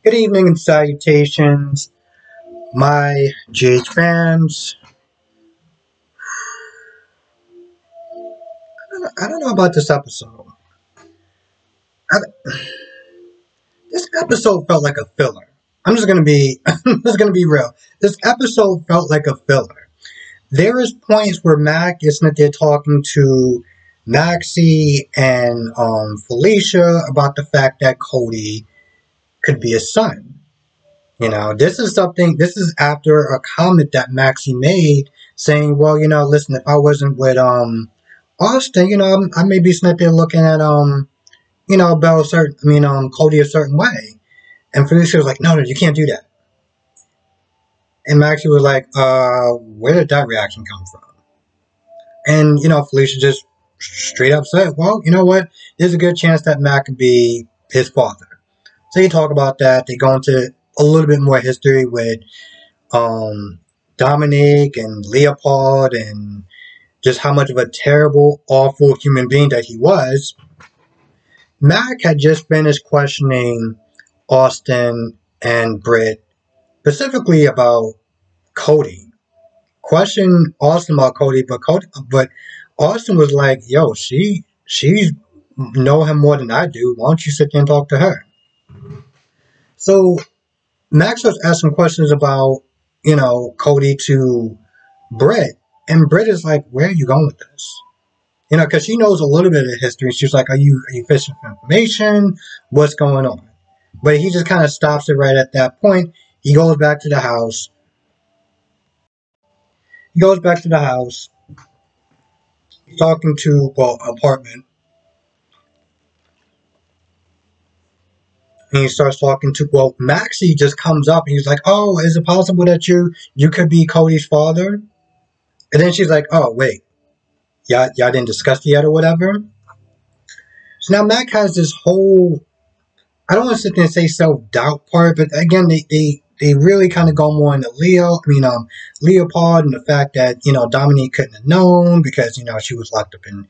Good evening and salutations, my GH fans. I don't know about this episode. I, this episode felt like a filler. I'm just gonna be, I'm just gonna be real. This episode felt like a filler. There is points where Mac isn't there talking to Maxie and Felicia about the fact that Cody could be his son. This is something. This is after a comment that Maxie made saying, "Well, listen, if I wasn't with Austin, I may be sitting there looking at Bell certain, Cody a certain way." And Felicia was like, "No, no, you can't do that." And Maxie was like, where did that reaction come from?" And Felicia just straight up said, "Well, you know what? There's a good chance that Mac could be his father." So you talk about that. They go into a little bit more history with Dominic and Leopold and just how much of a terrible, awful human being that he was. Mac had just finished questioning Austin and Britt, specifically about Cody. Questioned Austin about Cody, but Austin was like, "Yo, she know him more than I do. Why don't you sit there and talk to her?" So Max was asking questions about, Cody to Britt, and Britt is like, "Where are you going with this?" Because she knows a little bit of history. She's like, "Are you fishing for information? What's going on?" But he just kind of stops it right at that point. He goes back to the house. He goes back to the house, talking to, apartment. And he starts talking to, Maxie just comes up and he's like, "Oh, is it possible that you could be Cody's father?" And then she's like, "Oh, wait, y'all didn't discuss it yet or whatever." So now Mac has this whole, I don't want to sit there and say self-doubt part, but again, they really kind of go more into Leopold, and the fact that, Dominique couldn't have known because, she was locked up in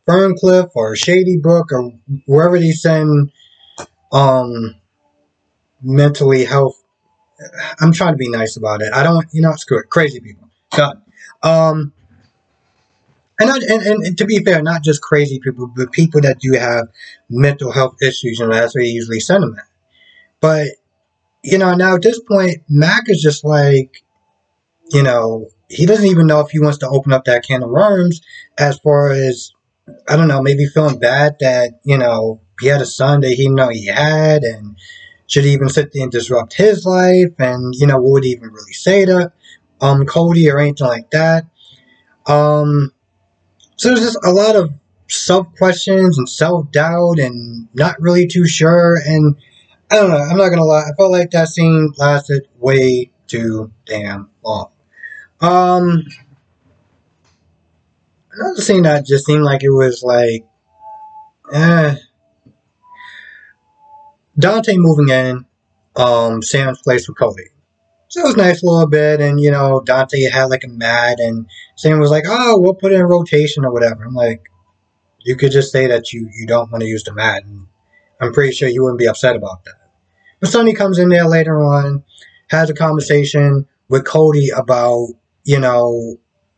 Ferncliff or Shady Brook or wherever they send, mentally health. I'm trying to be nice about it. I don't, screw it. Crazy people. Done. And to be fair, not just crazy people, but people that do have mental health issues, that's where they usually send them at. But, now at this point, Mac is just like, he doesn't even know if he wants to open up that can of worms as far as, I don't know, maybe feeling bad that, he had a son that he didn't know he had, and should he even sit there and disrupt his life, and, what would he even really say to Cody or anything like that. So there's just a lot of self-questions and self-doubt and not really too sure. And I don't know. I'm not going to lie. I felt like that scene lasted way too damn long. Another scene that just seemed like it was like, Dante moving in Sam's place with Cody. So it was nice a little bit, and Dante had like a mat, and Sam was like, "Oh, we'll put it in rotation or whatever." I'm like, you could just say that you don't want to use the mat, and I'm pretty sure you wouldn't be upset about that. But Sonny comes in there later on, has a conversation with Cody about,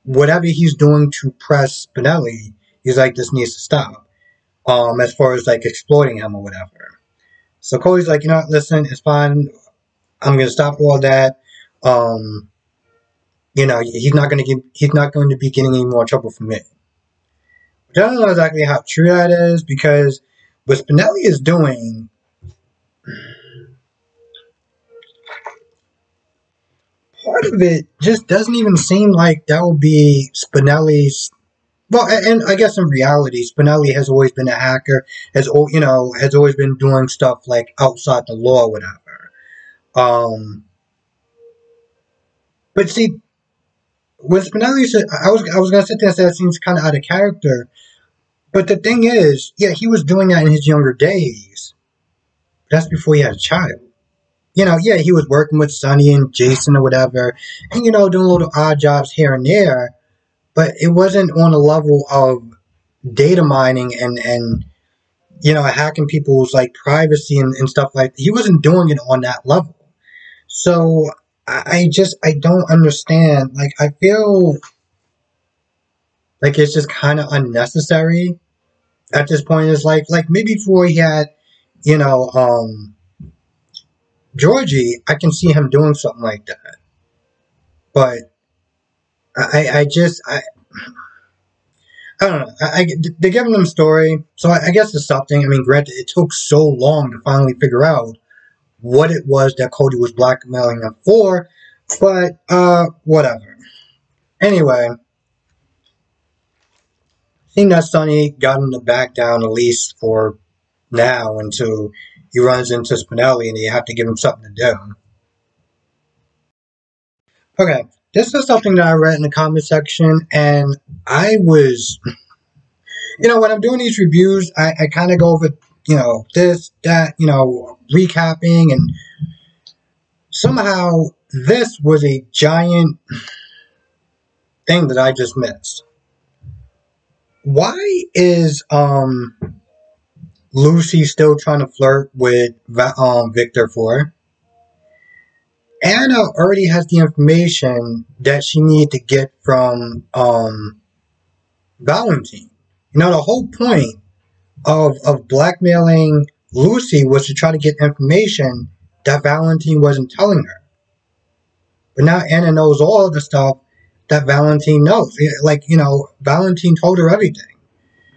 whatever he's doing to press Spinelli. He's like, this needs to stop. As far as like exploiting him or whatever. So Cody's like, listen, it's fine. I'm gonna stop all that. He's not going to be getting any more trouble from me. I don't know exactly how true that is, because what Spinelli is doing, part of it just doesn't even seem like that would be Spinelli's. Well, and I guess in reality, Spinelli has always been a hacker, has always been doing stuff like outside the law or whatever. But see, when Spinelli said, I was gonna sit there and say that seems kind of out of character. But the thing is, yeah, he was doing that in his younger days. That's before he had a child. Yeah, he was working with Sonny and Jason or whatever, and, doing little odd jobs here and there, but it wasn't on a level of data mining and hacking people's like privacy and stuff like that. He wasn't doing it on that level. So I don't understand. Like, I feel like it's just kind of unnecessary at this point. It's like maybe before he had, you know, Georgie, I can see him doing something like that. But I don't know. They're giving them story, so I guess it's something. I mean, granted, it took so long to finally figure out what it was that Cody was blackmailing them for, but whatever. Anyway, seeing that Sonny got him to back down at least for now until he runs into Spinelli and you have to give him something to do. Okay, this is something that I read in the comment section, and I was, when I'm doing these reviews, I kind of go over, this, that, recapping, and somehow this was a giant thing that I just missed. Why is Lucy still trying to flirt with Victor for? Anna already has the information that she needed to get from Valentine. The whole point of blackmailing Lucy was to try to get information that Valentine wasn't telling her. But now Anna knows all of the stuff that Valentine knows. Valentine told her everything.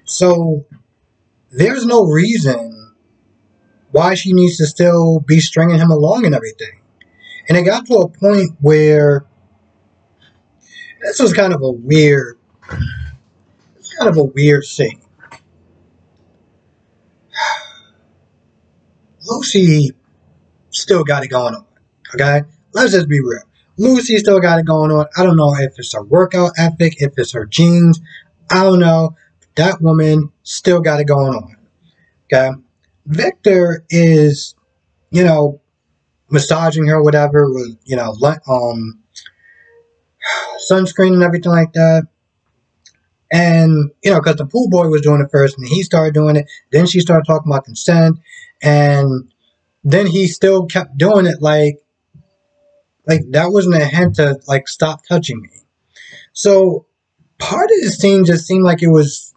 So there's no reason why she needs to still be stringing him along and everything. And it got to a point where this was kind of a weird scene. Lucy still got it going on, okay? Let's just be real. Lucy still got it going on. I don't know if it's her workout ethic, if it's her genes. I don't know. That woman still got it going on, okay? Victor is, massaging her, whatever, with, sunscreen and everything like that. And, because the pool boy was doing it first, and he started doing it. Then she started talking about consent. And then he still kept doing it like that wasn't a hint to, stop touching me. So, part of the scene just seemed like it was,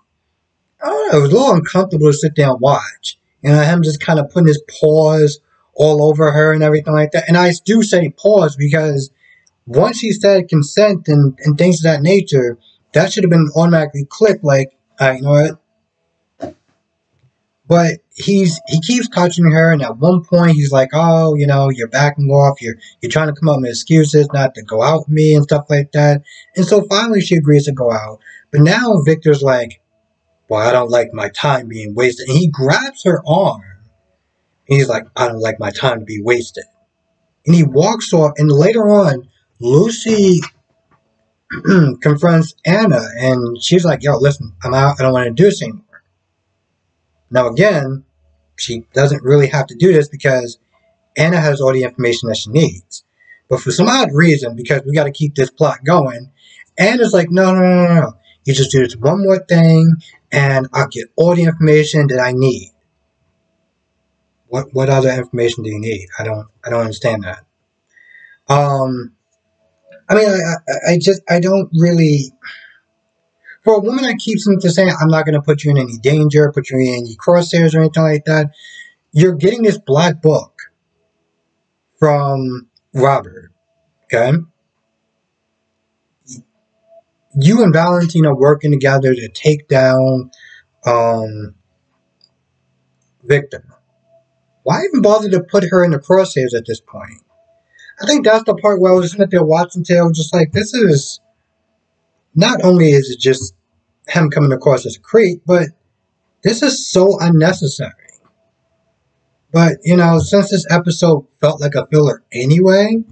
I don't know, it was a little uncomfortable to sit there and watch. Him just kind of putting his paws all over her and everything like that. And I do say pause because once he said consent and things of that nature, that should have been automatically clicked, like, all right, you know what? But he keeps touching her, and at one point he's like, oh, you're backing off, you're trying to come up with excuses not to go out with me and stuff like that. And so finally she agrees to go out. But now Victor's like, well, I don't like my time being wasted. And he grabs her arm. And he's like, I don't like my time to be wasted. And he walks off, and later on, Lucy confronts Anna, and she's like, yo, listen, I'm out, I don't want to do this anymore. Now again, she doesn't really have to do this because Anna has all the information that she needs. But for some odd reason, because we got to keep this plot going, Anna's like, no. You just do this one more thing, and I'll get all the information that I need. What other information do you need? I don't understand that. I don't really. For a woman that keeps into saying, I'm not going to put you in any danger, put you in any crosshairs or anything like that, you're getting this black book from Robert, okay? You and Valentine are working together to take down Victor. Why even bother to put her in the crosshairs at this point? I think that's the part where I was sitting there watching until I was just like, this is, not only is it just him coming across as a creep, but this is so unnecessary. But, since this episode felt like a filler anyway,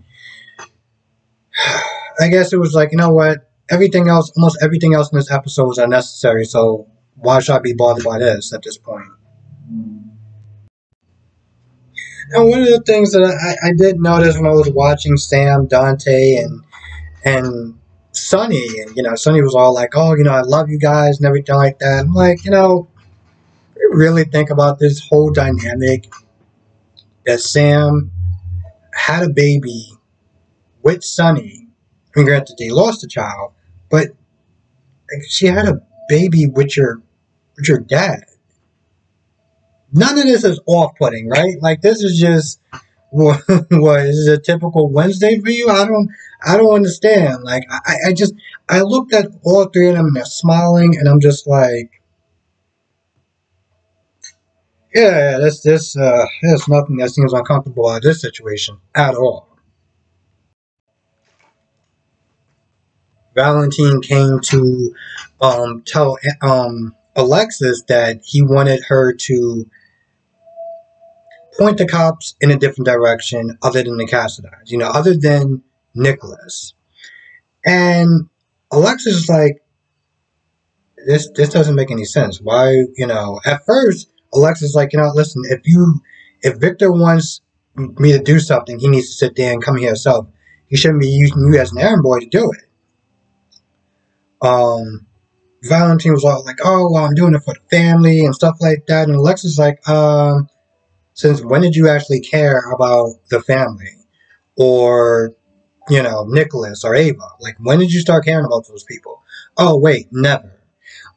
I guess it was like, you know what, almost everything else in this episode was unnecessary, so why should I be bothered by this at this point? And one of the things that I did notice when I was watching Sam, Dante, and Sonny, and Sonny was all like, oh, I love you guys and everything like that. I'm like, be really think about this whole dynamic that Sam had a baby with Sonny? I mean, granted, they lost a child, but she had a baby with your dad. None of this is off-putting, right? Like this is just what is it, a typical Wednesday for you? I don't understand. Like I just I looked at all three of them and they're smiling, and I'm just like, yeah, there's nothing that seems uncomfortable about this situation at all. Valentine came to tell Alexis that he wanted her to point the cops in a different direction other than the Cassidines, other than Nicholas. And Alexis is like, this doesn't make any sense. Why, at first Alexis is like, listen, if Victor wants me to do something, he needs to sit there and come here himself. He shouldn't be using you as an errand boy to do it. Valentine was all like, oh, well, I'm doing it for the family and stuff like that. And Alexis is like, since when did you actually care about the family? Or, Nicholas or Ava? Like, when did you start caring about those people? Oh, wait, never.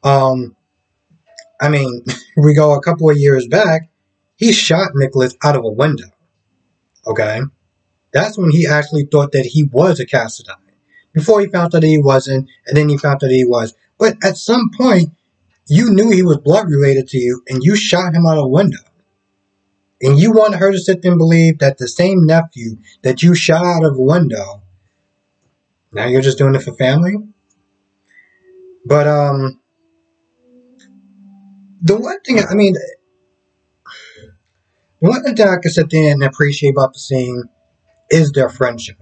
I mean, we go a couple of years back, he shot Nicholas out of a window. Okay? That's when he actually thought that he was a Cassadine. Before he found out that he wasn't, and then he found out that he was. But at some point, you knew he was blood related to you, and you shot him out of a window. And you want her to sit there and believe that the same nephew that you shot out of a window, now you're just doing it for family? But, the one thing, I mean, the one thing that I can sit there and appreciate about the scene is their friendship.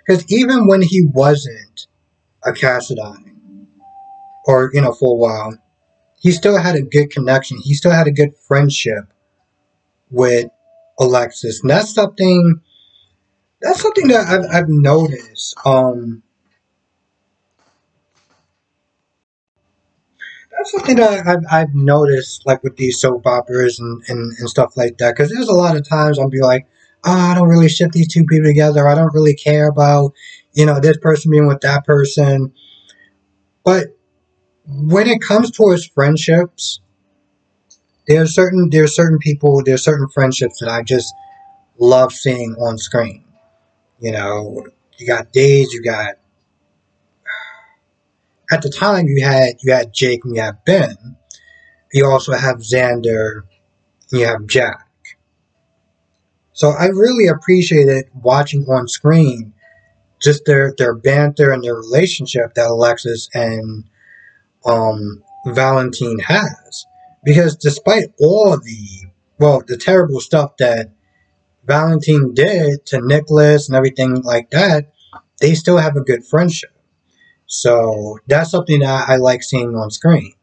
Because even when he wasn't a Cassadine, or, for a while, he still had a good connection. He still had a good friendship with Alexis. And that's something that I've noticed. That's something that I've noticed, like with these soap operas and stuff like that. Because there's a lot of times I'll be like, oh, I don't really ship these two people together. I don't really care about, this person being with that person. But when it comes towards friendships, there are certain people, there are certain friendships that I just love seeing on screen. You got Days, you got, at the time you had Jake and you have Ben. You also have Xander and you have Jack. So I really appreciated watching on screen just their banter and their relationship that Alexis and Valentine has. Because despite all the terrible stuff that Valentine did to Nicholas and everything like that, they still have a good friendship. So that's something that I like seeing on screen.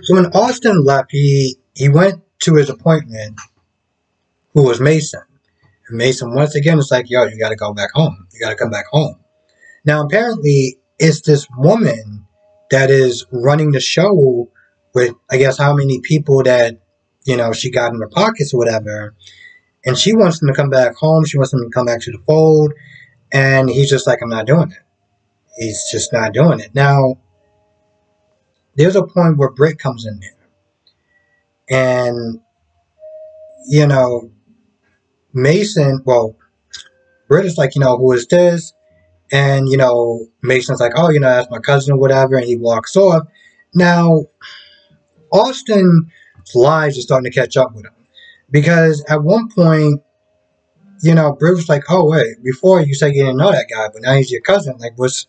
So when Austin left, he went to his appointment, who was Mason. And Mason, once again, is like, yo, you got to go back home. You got to come back home. Now, apparently, it's this woman that is running the show with, I guess, how many people that, she got in her pockets or whatever. And she wants them to come back home. She wants them to come back to the fold. And he's just like, I'm not doing it. He's just not doing it. Now, there's a point where Britt comes in there. And, Mason, well, Britt is like, who is this? And, Mason's like, oh, that's my cousin or whatever. And he walks off. Now, Austin's lies are starting to catch up with him. Because at one point, Britt was like, oh, wait, before you said you didn't know that guy, but now he's your cousin. Like, what's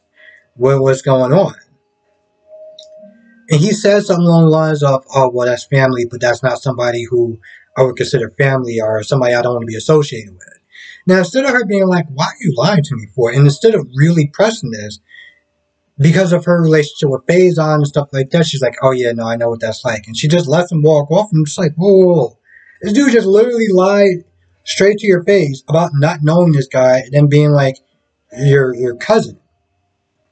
going on? And he said something along the lines of, oh, well, that's family, but that's not somebody who I would consider family or somebody I don't want to be associated with. Now, instead of her being like, why are you lying to me for? And instead of really pressing this, because of her relationship with Faison and stuff like that, she's like, oh, yeah, no, I know what that's like. And she just lets him walk off. And I'm just like, whoa. This dude just literally lied straight to your face about not knowing this guy and then being like, your cousin.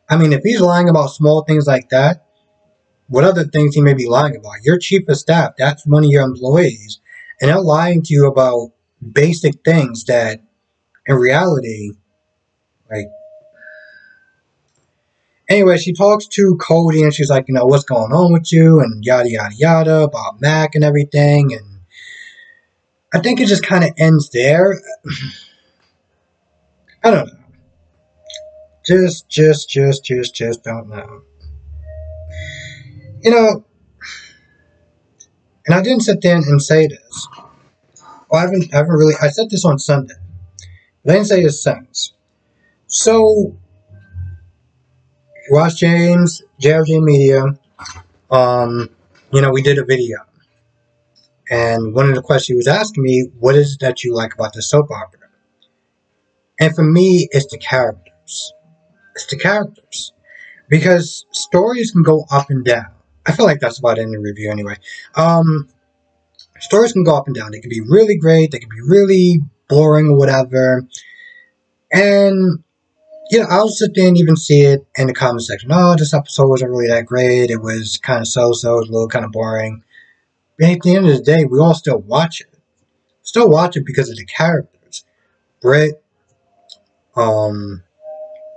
I mean, if he's lying about small things like that, what other things he may be lying about. Your chief of staff, that's one of your employees, and they're lying to you about basic things that, in reality, like, anyway, she talks to Cody and she's like, what's going on with you and yada yada yada about Mac and everything, and I think it just kind of ends there. I don't know. Just don't know. And I didn't sit there and say this. Well, I haven't really. I said this on Sunday, but I didn't say this since. So, Ross James, JRJ Media, we did a video. And one of the questions he was asking me, what is it that you like about the soap opera? And for me, it's the characters. It's the characters. Because stories can go up and down. I feel like that's about it in the review anyway. Stories can go up and down. They can be really great. They can be really boring or whatever. And, I'll sit there and even see it in the comment section. Oh, this episode wasn't really that great. It was kind of so-so. It was a little kind of boring. But at the end of the day, we all still watch it. Still watch it because of the characters. Britt,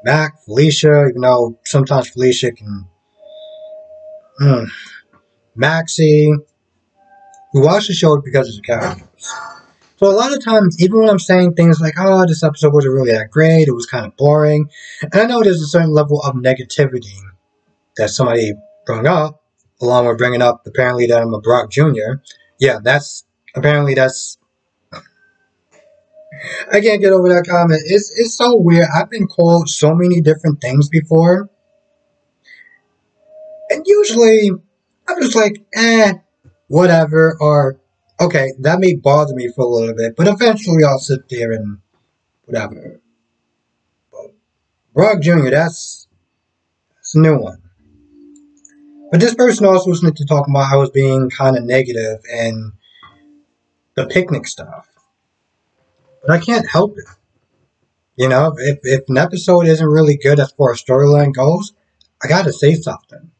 Mac, Felicia, even though sometimes Felicia can... Maxie. We watch the show because of the characters. So a lot of times, even when I'm saying things like, oh, this episode wasn't really that great, it was kind of boring, and I know there's a certain level of negativity that somebody brought up, along with bringing up, apparently, that I'm a Brock Jr. Yeah, that's... I can't get over that comment. It's so weird. I've been called so many different things before, and usually, I'm just like, whatever, or... Okay, that may bother me for a little bit, but eventually I'll sit there and whatever. But Brock Jr., that's a new one. But this person also was to talk about I was being kind of negative and the picnic stuff. But I can't help it. If an episode isn't really good as far as storyline goes, I gotta say something.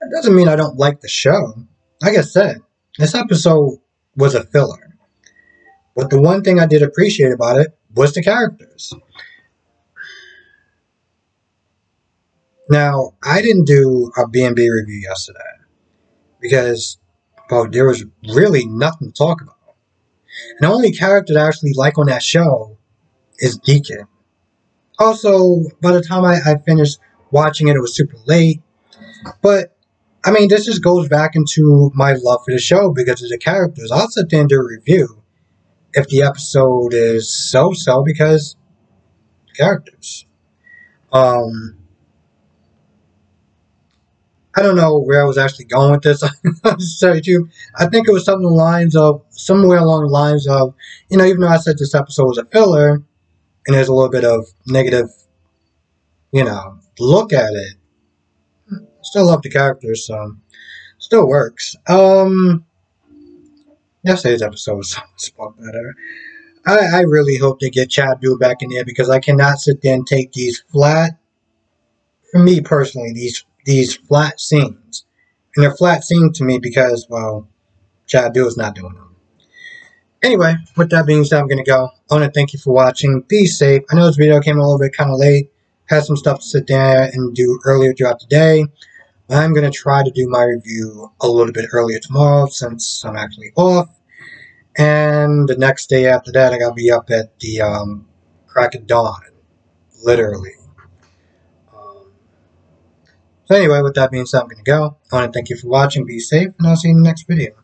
That doesn't mean I don't like the show. Like I said, this episode was a filler. But the one thing I did appreciate about it was the characters. Now, I didn't do a B&B review yesterday because, there was really nothing to talk about. And the only character that I actually like on that show is Deacon. Also, by the time I finished watching it, it was super late. But this just goes back into my love for the show because of the characters. I'll sit there and do a review if the episode is so-so because characters. I don't know where I was actually going with this. I'll just tell you, I think it was somewhere along the lines of, even though I said this episode was a filler, and there's a little bit of negative, look at it. Still love the characters, so still works. Yesterday's episode was so much better. I really hope they get Chad Duell back in there because I cannot sit there and take these flat, for me personally, these flat scenes. And they're flat scenes to me because, Chad Duell is not doing them. Anyway, with that being said, I'm going to go. I want to thank you for watching. Be safe. I know this video came a little bit kind of late. Had some stuff to sit there and do earlier throughout the day. I'm going to try to do my review a little bit earlier tomorrow since I'm actually off. And the next day after that, I got to be up at the crack of dawn. Literally. So anyway, with that being said, I'm going to go. I want to thank you for watching. Be safe, and I'll see you in the next video.